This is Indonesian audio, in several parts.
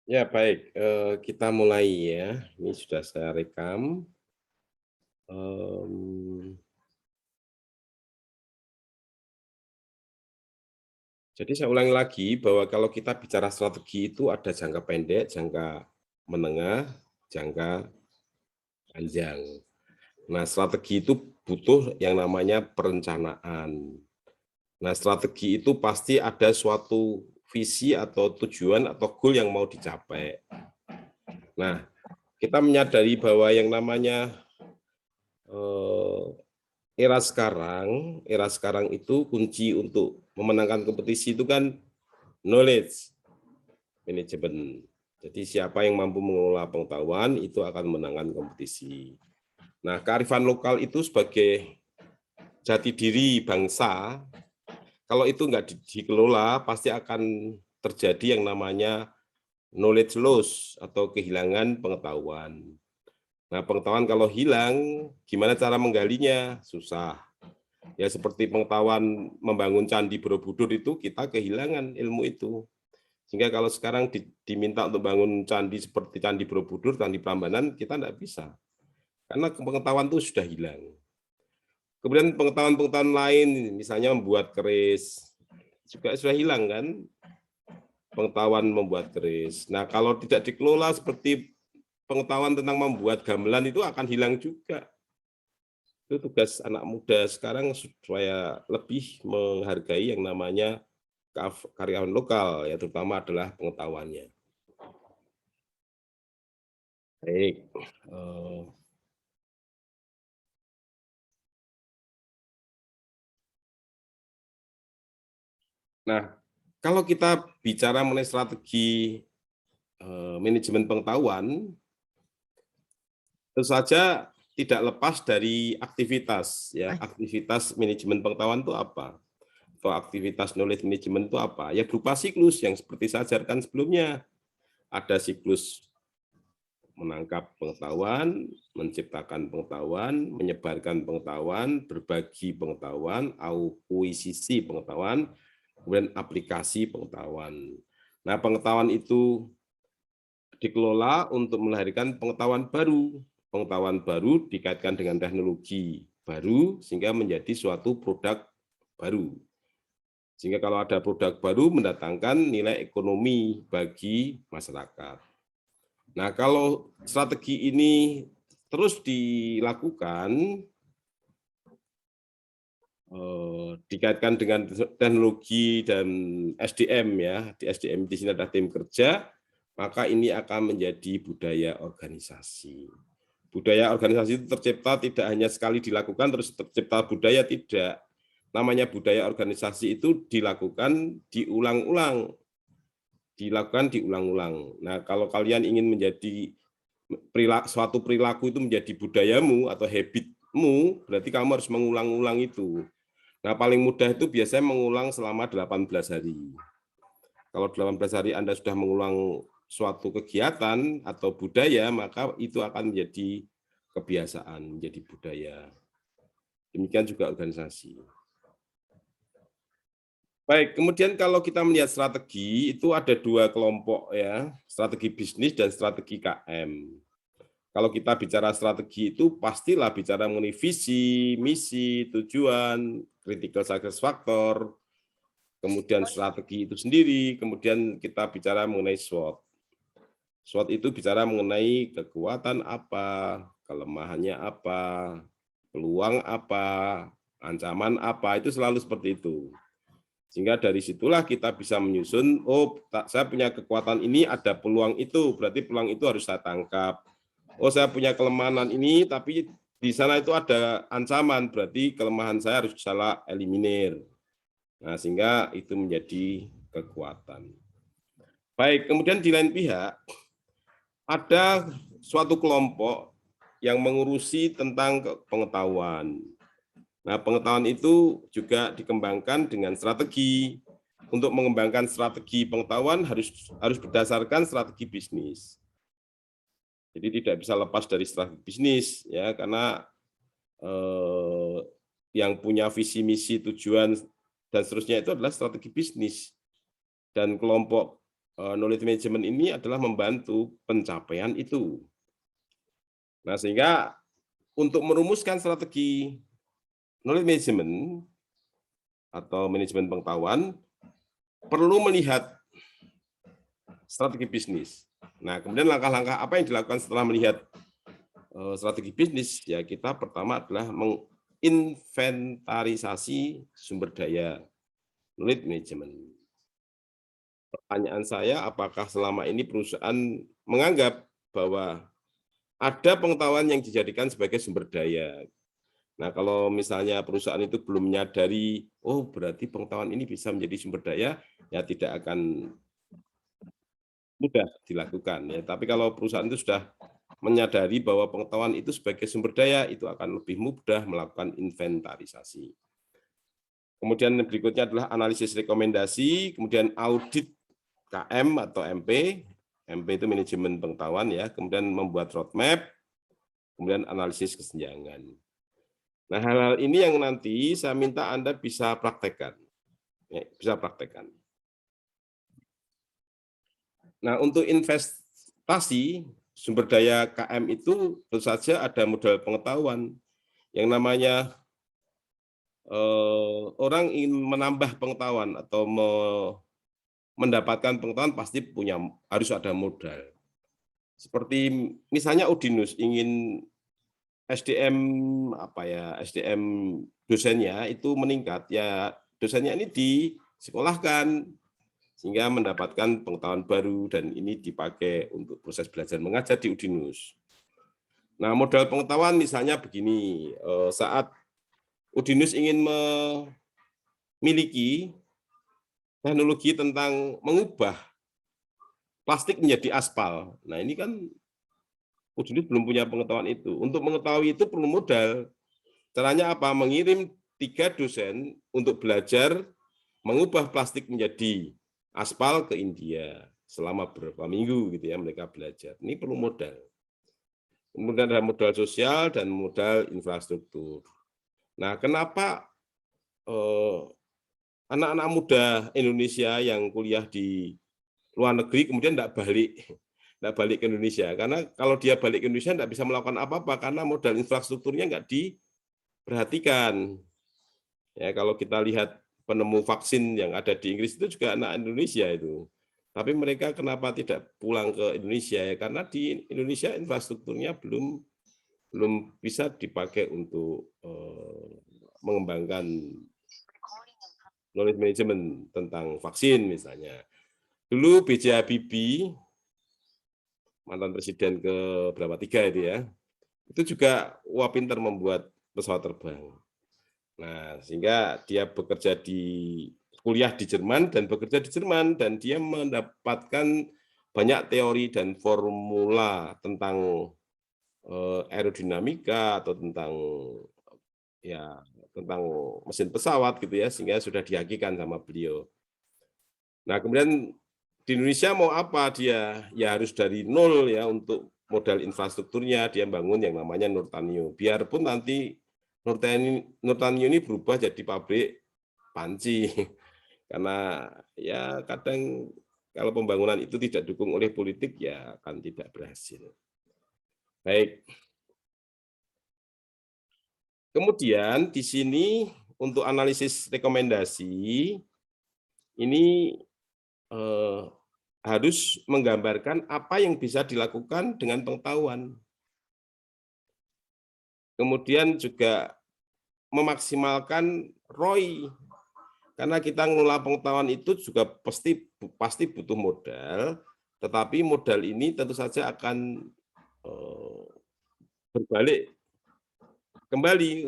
Ya, baik. Kita mulai ya. Ini sudah saya rekam. Mmm, jadi saya ulangi lagi bahwa kalau kita bicara strategi itu ada jangka pendek, jangka menengah, jangka panjang. Nah, strategi itu butuh yang namanya perencanaan. Nah, strategi itu pasti ada suatu visi atau tujuan atau goal yang mau dicapai. Nah, kita menyadari bahwa yang namanya, eee era sekarang itu kunci untuk memenangkan kompetisi itu kan knowledge management. Jadi siapa yang mampu mengelola pengetahuan itu akan memenangkan kompetisi. Nah, kearifan lokal itu sebagai jati diri bangsa, kalau itu nggak dikelola pasti akan terjadi yang namanya knowledge loss atau kehilangan pengetahuan. Nah, pengetahuan kalau hilang, gimana cara menggalinya? Susah. Ya seperti pengetahuan membangun Candi Borobudur itu kita kehilangan ilmu itu. Sehingga kalau sekarang diminta untuk bangun candi seperti Candi Borobudur, Candi Prambanan, kita tidak bisa. Karena pengetahuan itu sudah hilang. Kemudian pengetahuan-pengetahuan lain, misalnya membuat keris, juga sudah hilang kan, pengetahuan membuat keris. Nah, kalau tidak dikelola seperti pengetahuan tentang membuat gamelan itu akan hilang juga. Itu tugas anak muda sekarang supaya lebih menghargai yang namanya karyawan lokal, ya terutama adalah pengetahuannya. Baik, nah kalau kita bicara mengenai strategi, manajemen pengetahuan, tentu saja tidak lepas dari aktivitas ya, aktivitas manajemen pengetahuan itu apa? Atau aktivitas knowledge management itu apa? Ya berupa siklus yang seperti saya ajarkan sebelumnya. Ada siklus menangkap pengetahuan, menciptakan pengetahuan, menyebarkan pengetahuan, berbagi pengetahuan, akuisisi pengetahuan, kemudian aplikasi pengetahuan. Nah, pengetahuan itu dikelola untuk melahirkan pengetahuan baru. Pengetahuan baru dikaitkan dengan teknologi baru sehingga menjadi suatu produk baru. Sehingga kalau ada produk baru mendatangkan nilai ekonomi bagi masyarakat. Nah, kalau strategi ini terus dilakukan, dikaitkan dengan teknologi dan SDM ya, di SDM di sini ada tim kerja, maka ini akan menjadi budaya organisasi. Budaya organisasi itu tercipta tidak hanya sekali dilakukan terus tercipta budaya, tidak. Namanya budaya organisasi itu dilakukan diulang-ulang, Nah, kalau kalian ingin menjadi suatu perilaku itu menjadi budayamu atau habitmu, berarti kamu harus mengulang-ulang itu. Nah, paling mudah itu biasanya mengulang selama 18 hari. Kalau 18 hari Anda sudah mengulang suatu kegiatan atau budaya, maka itu akan menjadi kebiasaan, menjadi budaya. Demikian juga organisasi. Baik, kemudian kalau kita melihat strategi, itu ada dua kelompok ya, strategi bisnis dan strategi KM. Kalau kita bicara strategi itu pastilah bicara mengenai visi, misi, tujuan, critical success factor, kemudian strategi itu sendiri, kemudian kita bicara mengenai SWOT. SWOT itu bicara mengenai kekuatan apa, kelemahannya apa, peluang apa, ancaman apa, itu selalu seperti itu. Sehingga dari situlah kita bisa menyusun, oh saya punya kekuatan ini, ada peluang itu, berarti peluang itu harus saya tangkap. Oh saya punya kelemahan ini, tapi di sana itu ada ancaman, berarti kelemahan saya harus saya eliminir. Nah, sehingga itu menjadi kekuatan. Baik, kemudian di lain pihak, ada suatu kelompok yang mengurusi tentang pengetahuan. Nah, pengetahuan itu juga dikembangkan dengan strategi. Untuk mengembangkan strategi pengetahuan harus berdasarkan strategi bisnis. Jadi tidak bisa lepas dari strategi bisnis ya, karena eh, yang punya visi misi tujuan dan seterusnya itu adalah strategi bisnis, dan kelompok knowledge management ini adalah membantu pencapaian itu. Nah, sehingga untuk merumuskan strategi knowledge management atau manajemen pengetahuan perlu melihat strategi bisnis. Nah, kemudian langkah-langkah apa yang dilakukan setelah melihat strategi bisnis? Ya, kita pertama adalah menginventarisasi sumber daya knowledge management. Pertanyaan saya, apakah selama ini perusahaan menganggap bahwa ada pengetahuan yang dijadikan sebagai sumber daya? Nah, kalau misalnya perusahaan itu belum menyadari, oh berarti pengetahuan ini bisa menjadi sumber daya, ya tidak akan mudah dilakukan. Ya. Tapi kalau perusahaan itu sudah menyadari bahwa pengetahuan itu sebagai sumber daya, itu akan lebih mudah melakukan inventarisasi. Kemudian berikutnya adalah analisis rekomendasi, kemudian audit KM atau MP. MP itu manajemen pengetahuan ya, kemudian membuat roadmap, kemudian analisis kesenjangan. Nah, hal-hal ini yang nanti saya minta Anda bisa praktekkan. Ya, bisa praktekkan. Nah, untuk investasi sumber daya KM itu tentu saja ada modal pengetahuan. Yang namanya orang ingin menambah pengetahuan atau mendapatkan pengetahuan pasti harus ada modal. Seperti misalnya Udinus ingin SDM dosennya itu meningkat, ya dosennya ini disekolahkan sehingga mendapatkan pengetahuan baru dan ini dipakai untuk proses belajar mengajar di Udinus. Nah, modal pengetahuan misalnya begini, saat Udinus ingin memiliki teknologi tentang mengubah plastik menjadi aspal. Nah, ini kan Udinus belum punya pengetahuan itu. Untuk mengetahui itu perlu modal. Caranya apa? Mengirim 3 dosen untuk belajar mengubah plastik menjadi aspal ke India selama beberapa minggu gitu ya mereka belajar. Ini perlu modal. Kemudian ada modal sosial dan modal infrastruktur. Nah, kenapa anak-anak muda Indonesia yang kuliah di luar negeri kemudian tidak balik ke Indonesia? Karena kalau dia balik ke Indonesia tidak bisa melakukan apa-apa karena modal infrastrukturnya nggak diperhatikan. Ya, kalau kita lihat penemu vaksin yang ada di Inggris itu juga anak Indonesia itu. Tapi mereka kenapa tidak pulang ke Indonesia ya? Karena di Indonesia infrastrukturnya belum bisa dipakai untuk mengembangkan knowledge management tentang vaksin misalnya. Dulu B.J. Habibie, mantan presiden ke berapa 3 itu ya, itu juga wah pintar membuat pesawat terbang. Nah, sehingga dia kuliah di Jerman dan bekerja di Jerman dan dia mendapatkan banyak teori dan formula tentang aerodinamika atau tentang mesin pesawat gitu ya, sehingga sudah dihakikan sama beliau. Nah, kemudian di Indonesia mau apa dia? Ya harus dari nol ya untuk modal infrastrukturnya dia bangun yang namanya Nurtanio. Biarpun nanti Nurtanio ini berubah jadi pabrik panci. Karena ya kadang kalau pembangunan itu tidak didukung oleh politik ya akan tidak berhasil. Baik. Kemudian di sini untuk analisis rekomendasi ini harus menggambarkan apa yang bisa dilakukan dengan pengetahuan. Kemudian juga memaksimalkan ROI. Karena kita mengelola pengetahuan itu juga pasti butuh modal, tetapi modal ini tentu saja akan berbalik kembali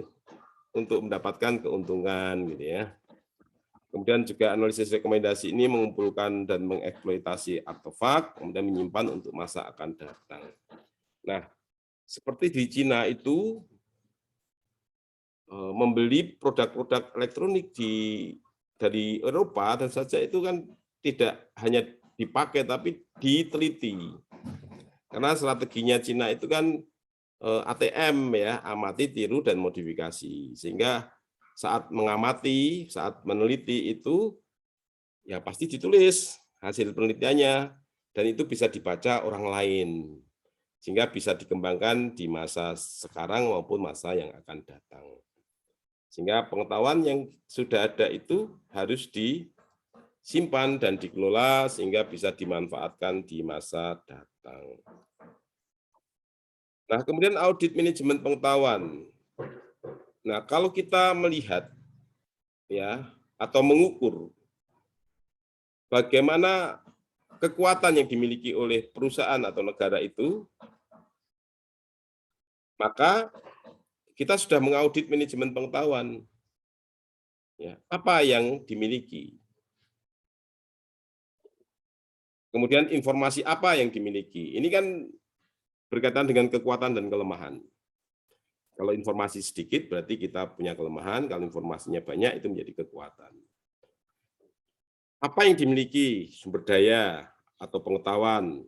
untuk mendapatkan keuntungan gitu ya. Kemudian juga analisis rekomendasi ini mengumpulkan dan mengeksploitasi artefak, kemudian menyimpan untuk masa akan datang. Nah, seperti di Cina itu membeli produk-produk elektronik dari Eropa dan saja itu kan tidak hanya dipakai tapi diteliti. Karena strateginya Cina itu kan ATM ya, amati, tiru dan modifikasi. Sehingga saat mengamati, saat meneliti itu ya pasti ditulis hasil penelitiannya, dan itu bisa dibaca orang lain, sehingga bisa dikembangkan di masa sekarang maupun masa yang akan datang. Sehingga pengetahuan yang sudah ada itu harus disimpan dan dikelola sehingga bisa dimanfaatkan di masa datang. Nah, kemudian audit manajemen pengetahuan. Nah, kalau kita melihat ya atau mengukur bagaimana kekuatan yang dimiliki oleh perusahaan atau negara itu, maka kita sudah mengaudit manajemen pengetahuan. Ya, apa yang dimiliki? Kemudian informasi apa yang dimiliki? Ini kan berkaitan dengan kekuatan dan kelemahan. Kalau informasi sedikit berarti kita punya kelemahan, kalau informasinya banyak itu menjadi kekuatan. Apa yang dimiliki sumber daya atau pengetahuan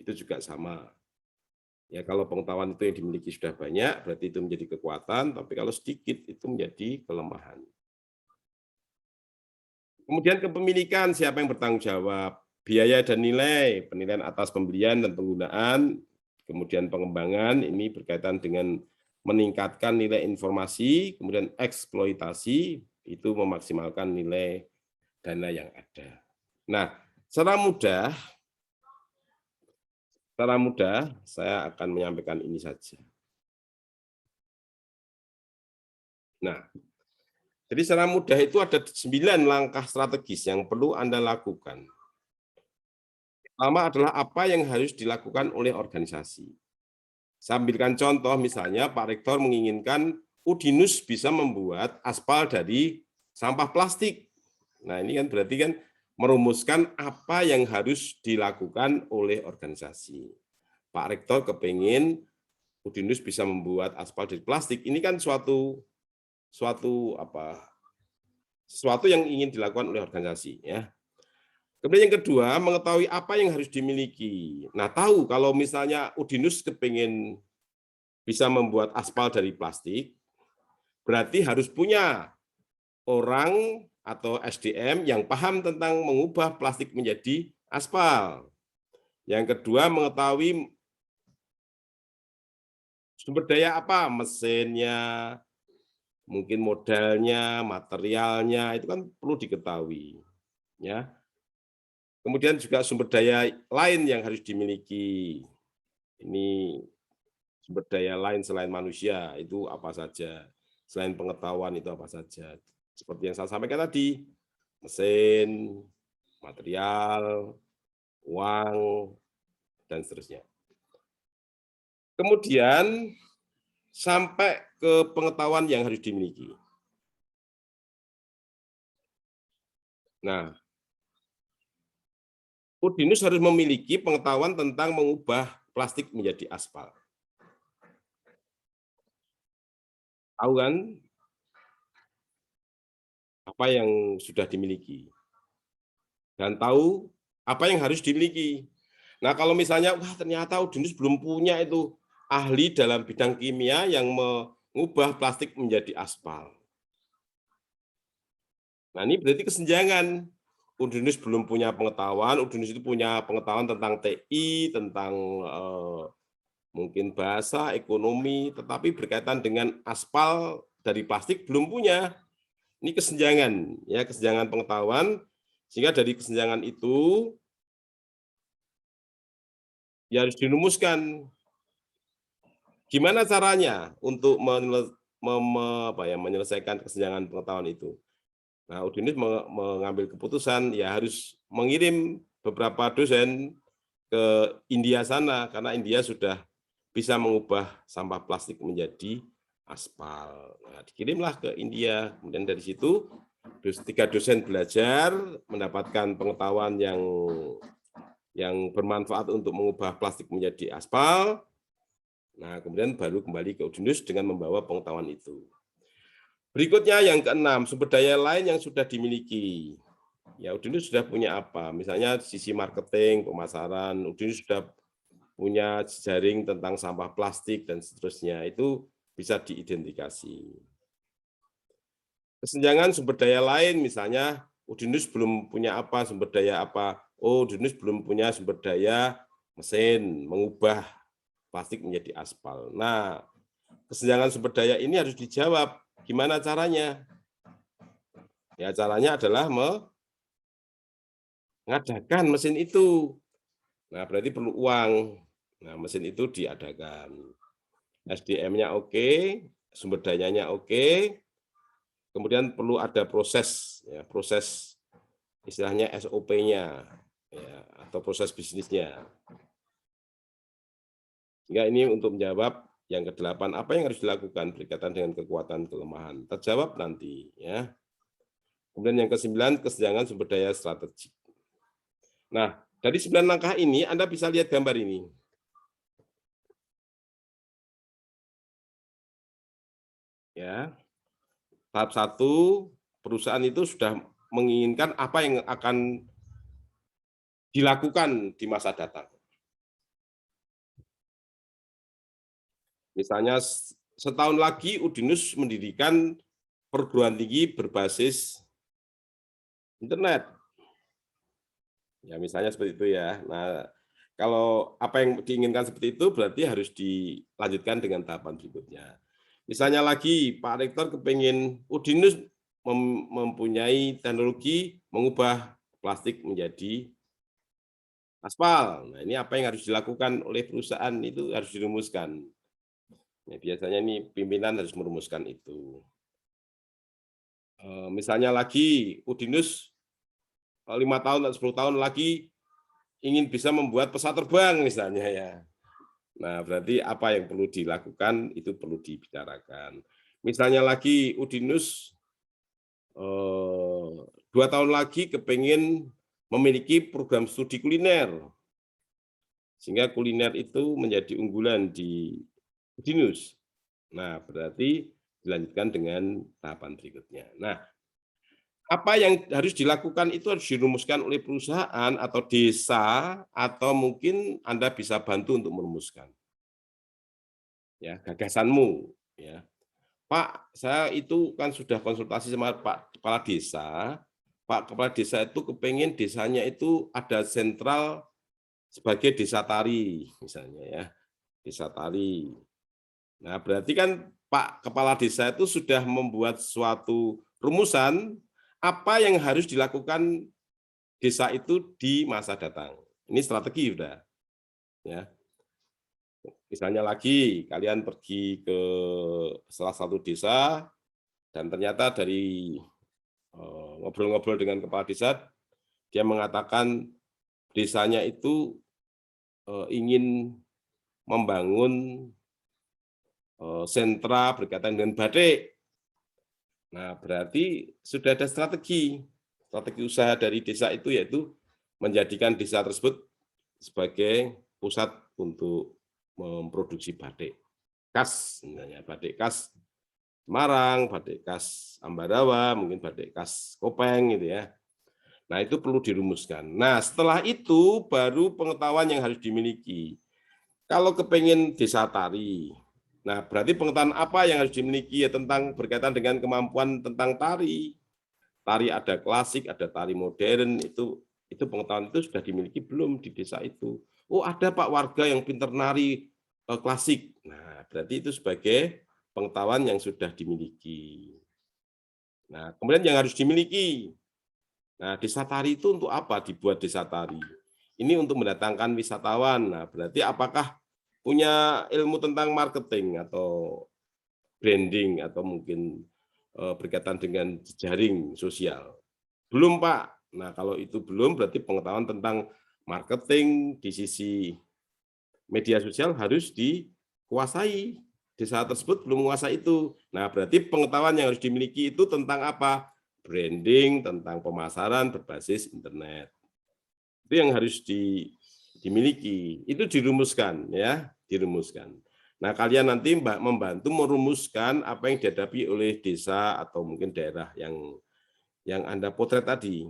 itu juga sama. Ya, kalau pengetahuan itu yang dimiliki sudah banyak berarti itu menjadi kekuatan, tapi kalau sedikit itu menjadi kelemahan. Kemudian kepemilikan, siapa yang bertanggung jawab? Biaya dan nilai, penilaian atas pembelian dan penggunaan, kemudian pengembangan, ini berkaitan dengan meningkatkan nilai informasi, kemudian eksploitasi, itu memaksimalkan nilai dana yang ada. Nah, secara mudah saya akan menyampaikan ini saja. Nah, jadi secara mudah itu ada 9 langkah strategis yang perlu Anda lakukan. Pertama adalah apa yang harus dilakukan oleh organisasi. Saya ambilkan contoh, misalnya Pak Rektor menginginkan Udinus bisa membuat aspal dari sampah plastik. Nah, ini kan berarti kan merumuskan apa yang harus dilakukan oleh organisasi. Pak Rektor kepingin Udinus bisa membuat aspal dari plastik. Ini kan sesuatu yang ingin dilakukan oleh organisasi, ya. Kemudian yang kedua, mengetahui apa yang harus dimiliki. Nah, tahu kalau misalnya Udinus kepingin bisa membuat aspal dari plastik, berarti harus punya orang atau SDM yang paham tentang mengubah plastik menjadi aspal. Yang kedua, mengetahui sumber daya apa, mesinnya, mungkin modalnya, materialnya, itu kan perlu diketahui. Ya. Kemudian juga sumber daya lain yang harus dimiliki. Ini sumber daya lain selain manusia, itu apa saja. Selain pengetahuan itu apa saja. Seperti yang saya sampaikan tadi, mesin, material, uang, dan seterusnya. Kemudian sampai ke pengetahuan yang harus dimiliki. Nah, Udinus harus memiliki pengetahuan tentang mengubah plastik menjadi aspal. Tahu kan apa yang sudah dimiliki dan tahu apa yang harus dimiliki. Nah, kalau misalnya wah ternyata Udinus belum punya itu ahli dalam bidang kimia yang mengubah plastik menjadi aspal. Nah, ini berarti kesenjangan. Udinus belum punya pengetahuan, Udinus itu punya pengetahuan tentang TI, tentang mungkin bahasa, ekonomi, tetapi berkaitan dengan aspal dari plastik belum punya. Ini kesenjangan, ya kesenjangan pengetahuan, sehingga dari kesenjangan itu ya harus dirumuskan gimana caranya untuk menyelesaikan kesenjangan pengetahuan itu. Nah, Udinus mengambil keputusan ya harus mengirim beberapa dosen ke India sana, karena India sudah bisa mengubah sampah plastik menjadi aspal. Nah, dikirimlah ke India, kemudian dari situ 3 dosen belajar, mendapatkan pengetahuan yang bermanfaat untuk mengubah plastik menjadi aspal. Nah, kemudian baru kembali ke Udinus dengan membawa pengetahuan itu. Berikutnya yang keenam, sumber daya lain yang sudah dimiliki. Ya, Udinus sudah punya apa? Misalnya sisi marketing, pemasaran, Udinus sudah punya jejaring tentang sampah plastik dan seterusnya. Itu bisa diidentifikasi. Kesenjangan sumber daya lain, misalnya Udinus belum punya apa, sumber daya apa, oh Udinus belum punya sumber daya mesin mengubah plastik menjadi aspal. Nah, kesenjangan sumber daya ini harus dijawab. Gimana caranya? Ya, caranya adalah mengadakan mesin itu. Nah, berarti perlu uang. Nah, mesin itu diadakan. SDM-nya oke, sumber dayanya oke, kemudian perlu ada proses, ya, proses istilahnya SOP-nya, ya, atau proses bisnisnya. Sehingga ini untuk menjawab yang ke-8, apa yang harus dilakukan berkaitan dengan kekuatan kelemahan? Terjawab nanti, ya. Kemudian yang ke-9, kesenjangan sumber daya strategik. Nah, dari 9 langkah ini Anda bisa lihat gambar ini. Ya. Tahap 1, perusahaan itu sudah menginginkan apa yang akan dilakukan di masa datang. Misalnya setahun lagi Udinus mendirikan perguruan tinggi berbasis internet. Ya, misalnya seperti itu ya. Nah, kalau apa yang diinginkan seperti itu berarti harus dilanjutkan dengan tahapan berikutnya. Misalnya lagi Pak Rektor kepingin Udinus mempunyai teknologi mengubah plastik menjadi aspal. Nah, ini apa yang harus dilakukan oleh perusahaan itu harus dirumuskan. Ya, biasanya ini pimpinan harus merumuskan itu. Misalnya lagi Udinus 5 tahun atau 10 tahun lagi ingin bisa membuat pesawat terbang misalnya ya. Nah, berarti apa yang perlu dilakukan itu perlu dibicarakan. Misalnya lagi Udinus 2 tahun lagi kepingin memiliki program studi kuliner. Sehingga kuliner itu menjadi unggulan di Udinus. Nah, berarti dilanjutkan dengan tahapan berikutnya. Nah, apa yang harus dilakukan itu harus dirumuskan oleh perusahaan atau desa, atau mungkin Anda bisa bantu untuk merumuskan. Ya, gagasanmu. Ya. Pak, saya itu kan sudah konsultasi sama Pak Kepala Desa. Pak Kepala Desa itu kepengen desanya itu ada sentral sebagai desa tari, misalnya ya. Desa tari. Nah, berarti kan Pak Kepala Desa itu sudah membuat suatu rumusan apa yang harus dilakukan desa itu di masa datang. Ini strategi sudah. Ya. Misalnya lagi kalian pergi ke salah satu desa dan ternyata dari ngobrol-ngobrol dengan kepala desa, dia mengatakan desanya itu ingin membangun sentra berkaitan dengan batik. Nah, berarti sudah ada strategi usaha dari desa itu, yaitu menjadikan desa tersebut sebagai pusat untuk memproduksi batik khas, misalnya batik khas Semarang, batik khas Ambarawa, mungkin batik khas Kopeng gitu ya. Nah, itu perlu dirumuskan. Nah, setelah itu baru pengetahuan yang harus dimiliki. Kalau kepengen desa tari, nah berarti pengetahuan apa yang harus dimiliki ya tentang berkaitan dengan kemampuan tentang tari. Tari ada klasik, ada tari modern, itu pengetahuan itu sudah dimiliki belum di desa itu. Oh, ada Pak warga yang pintar nari klasik. Nah, berarti itu sebagai pengetahuan yang sudah dimiliki. Nah, kemudian yang harus dimiliki. Nah, desa tari itu untuk apa dibuat desa tari? Ini untuk mendatangkan wisatawan. Nah, berarti apakah punya ilmu tentang marketing atau branding atau mungkin berkaitan dengan jejaring sosial? Belum, Pak. Nah, kalau itu belum, berarti pengetahuan tentang marketing di sisi media sosial harus dikuasai. Desa tersebut belum menguasai itu. Nah, berarti pengetahuan yang harus dimiliki itu tentang apa? Branding, tentang pemasaran berbasis internet. Itu yang harus dimiliki. Itu dirumuskan, ya, dirumuskan. Nah, kalian nanti membantu merumuskan apa yang dihadapi oleh desa atau mungkin daerah yang Anda potret tadi.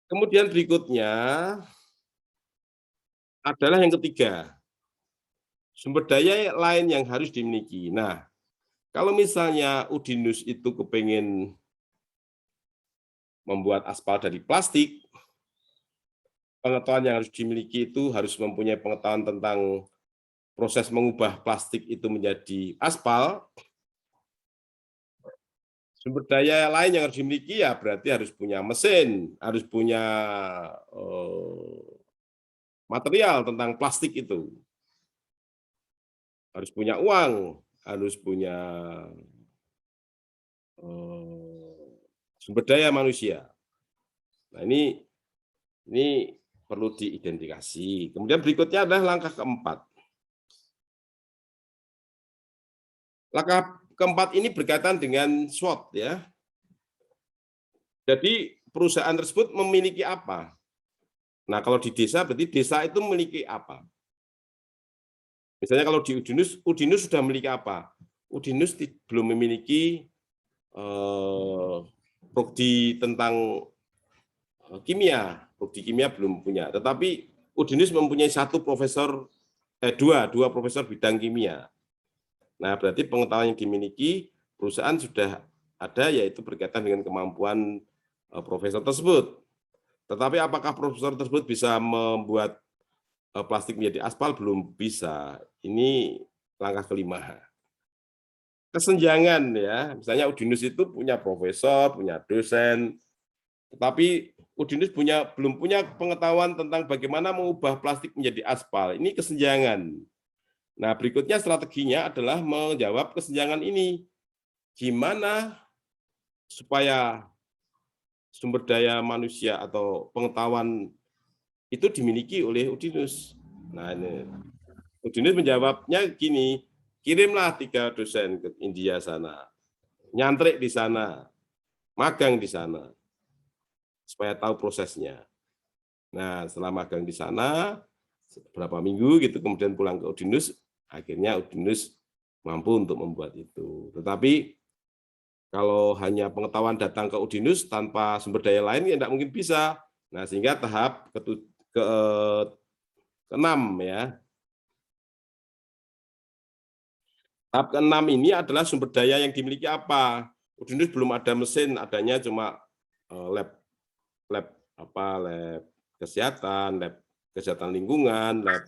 Kemudian berikutnya adalah yang ketiga, sumber daya lain yang harus dimiliki. Nah, kalau misalnya Udinus itu kepengen membuat aspal dari plastik, pengetahuan yang harus dimiliki itu harus mempunyai pengetahuan tentang proses mengubah plastik itu menjadi aspal. Sumber daya lain yang harus dimiliki ya berarti harus punya mesin, harus punya material tentang plastik itu, harus punya uang, harus punya sumber daya manusia. Nah ini perlu diidentifikasi. Kemudian berikutnya adalah langkah keempat. Langkah keempat ini berkaitan dengan SWOT ya. Jadi perusahaan tersebut memiliki apa? Nah, kalau di desa berarti desa itu memiliki apa? Misalnya kalau di Udinus, Udinus sudah memiliki apa? Udinus belum memiliki prodi tentang kimia, prodi kimia belum punya. Tetapi Udinus mempunyai dua profesor bidang kimia. Nah, berarti pengetahuan yang dimiliki perusahaan sudah ada, yaitu berkaitan dengan kemampuan profesor tersebut. Tetapi apakah profesor tersebut bisa membuat plastik menjadi aspal? Belum bisa. Ini langkah kelima. Kesenjangan ya, misalnya Udinus itu punya profesor, punya dosen, tetapi Udinus belum punya pengetahuan tentang bagaimana mengubah plastik menjadi aspal. Ini kesenjangan. Nah, berikutnya strateginya adalah menjawab kesenjangan ini. Gimana supaya sumber daya manusia atau pengetahuan itu dimiliki oleh Udinus. Nah, ini Udinus menjawabnya gini, kirimlah 3 dosen ke India sana, nyantrik di sana, magang di sana, supaya tahu prosesnya. Nah, setelah magang di sana, beberapa minggu gitu, kemudian pulang ke Udinus, akhirnya Udinus mampu untuk membuat itu. Tetapi kalau hanya pengetahuan datang ke Udinus tanpa sumber daya lain, ya tidak mungkin bisa. Nah, sehingga tahap ke-6 ya. Tahap ke-6 ini adalah sumber daya yang dimiliki apa? Udinus belum ada mesin, adanya cuma lab kesehatan lingkungan, lab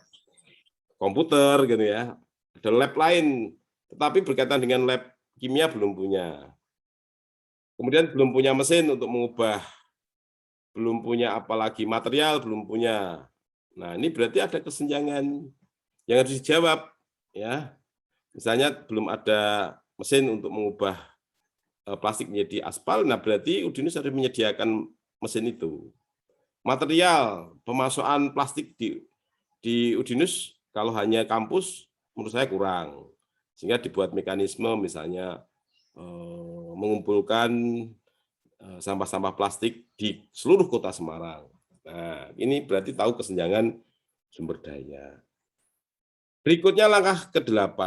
komputer gitu ya. Ada lab lain, tetapi berkaitan dengan lab kimia belum punya. Kemudian belum punya mesin untuk mengubah, belum punya apalagi material, belum punya. Nah, ini berarti ada kesenjangan yang harus dijawab ya. Misalnya belum ada mesin untuk mengubah plastik menjadi aspal, nah berarti Udinus harus menyediakan mesin itu. Material pemasokkan plastik di Udinus kalau hanya kampus menurut saya kurang, sehingga dibuat mekanisme misalnya mengumpulkan sampah-sampah plastik di seluruh kota Semarang. Nah, ini berarti tahu kesenjangan sumber daya. Berikutnya langkah ke-8.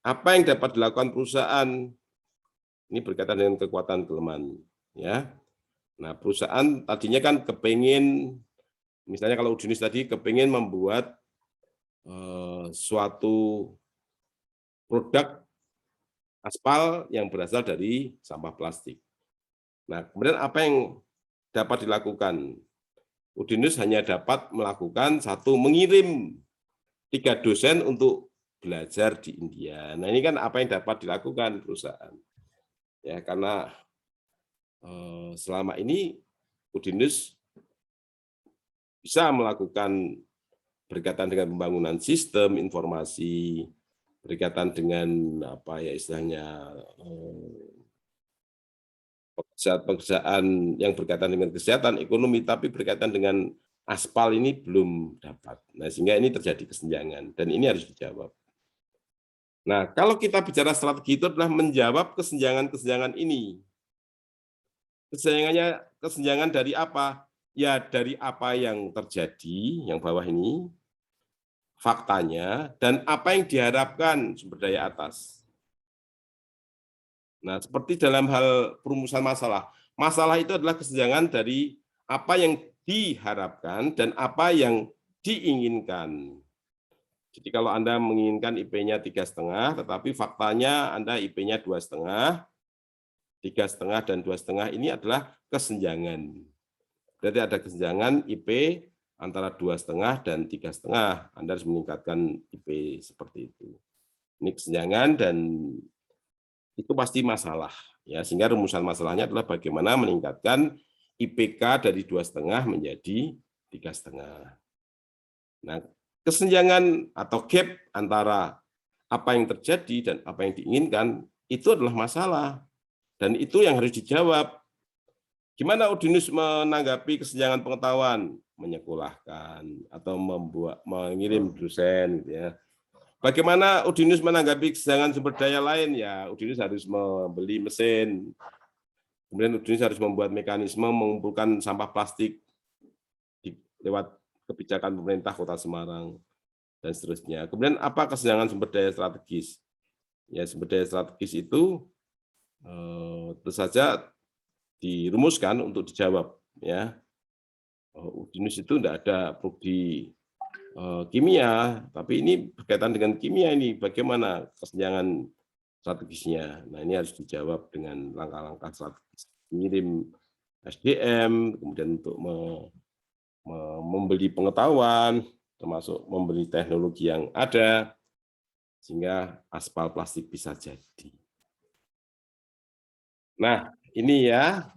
Apa yang dapat dilakukan perusahaan? Ini berkaitan dengan kekuatan kelemahan ya. Nah, perusahaan tadinya kan kepingin, misalnya kalau Udinus tadi kepingin membuat suatu produk aspal yang berasal dari sampah plastik. Nah, kemudian apa yang dapat dilakukan? Udinus hanya dapat melakukan mengirim 3 dosen untuk belajar di India. Nah, ini kan apa yang dapat dilakukan perusahaan. Ya, karena selama ini Udinus bisa melakukan berkaitan dengan pembangunan sistem informasi, berkaitan dengan apa ya istilahnya pekerjaan yang berkaitan dengan kesehatan, ekonomi, tapi berkaitan dengan aspal ini belum dapat. Nah, sehingga ini terjadi kesenjangan dan ini harus dijawab. Nah, kalau kita bicara strategi itu adalah menjawab kesenjangan-kesenjangan ini. Kesenjangan dari apa? Ya dari apa yang terjadi, yang bawah ini, faktanya, dan apa yang diharapkan sumber daya atas. Nah, seperti dalam hal perumusan masalah. Masalah itu adalah kesenjangan dari apa yang diharapkan dan apa yang diinginkan. Jadi kalau Anda menginginkan IP-nya 3,5, tetapi faktanya Anda IP-nya 2,5, 3,5 dan 2,5 ini adalah kesenjangan. Berarti ada kesenjangan IP antara 2,5 dan 3,5. Anda harus meningkatkan IP seperti itu. Ini kesenjangan dan itu pasti masalah. Ya, sehingga rumusan masalahnya adalah bagaimana meningkatkan IPK dari 2,5 menjadi 3,5. Nah, kesenjangan atau gap antara apa yang terjadi dan apa yang diinginkan itu adalah masalah. Dan itu yang harus dijawab. Gimana Udinus menanggapi kesenjangan pengetahuan? Menyekolahkan atau mengirim dosen, gitu ya. Bagaimana Udinus menanggapi kesenjangan sumber daya lain? Ya, Udinus harus membeli mesin. Kemudian Udinus harus membuat mekanisme mengumpulkan sampah plastik lewat kebijakan pemerintah Kota Semarang dan seterusnya. Kemudian apa kesenjangan sumber daya strategis? Ya, sumber daya strategis itu tentu saja dirumuskan untuk dijawab, ya. Udinus itu tidak ada prodi kimia, tapi ini berkaitan dengan kimia ini, bagaimana kesenjangan strategisnya. Nah, ini harus dijawab dengan langkah-langkah strategis. Mengirim SDM, kemudian untuk membeli pengetahuan, termasuk membeli teknologi yang ada, sehingga aspal plastik bisa jadi. Nah, ini ya,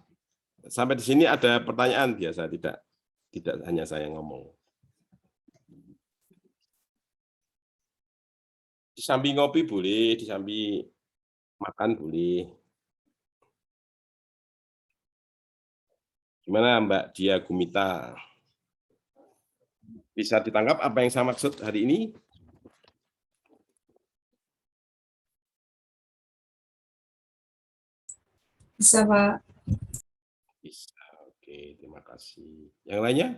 sampai di sini ada pertanyaan biasa, tidak hanya saya ngomong. Disambi ngopi boleh, disambi makan boleh. Gimana Mbak Dia Gumita? Bisa ditangkap apa yang saya maksud hari ini? Bisa, Pak. Bisa, oke, terima kasih. Yang lainnya?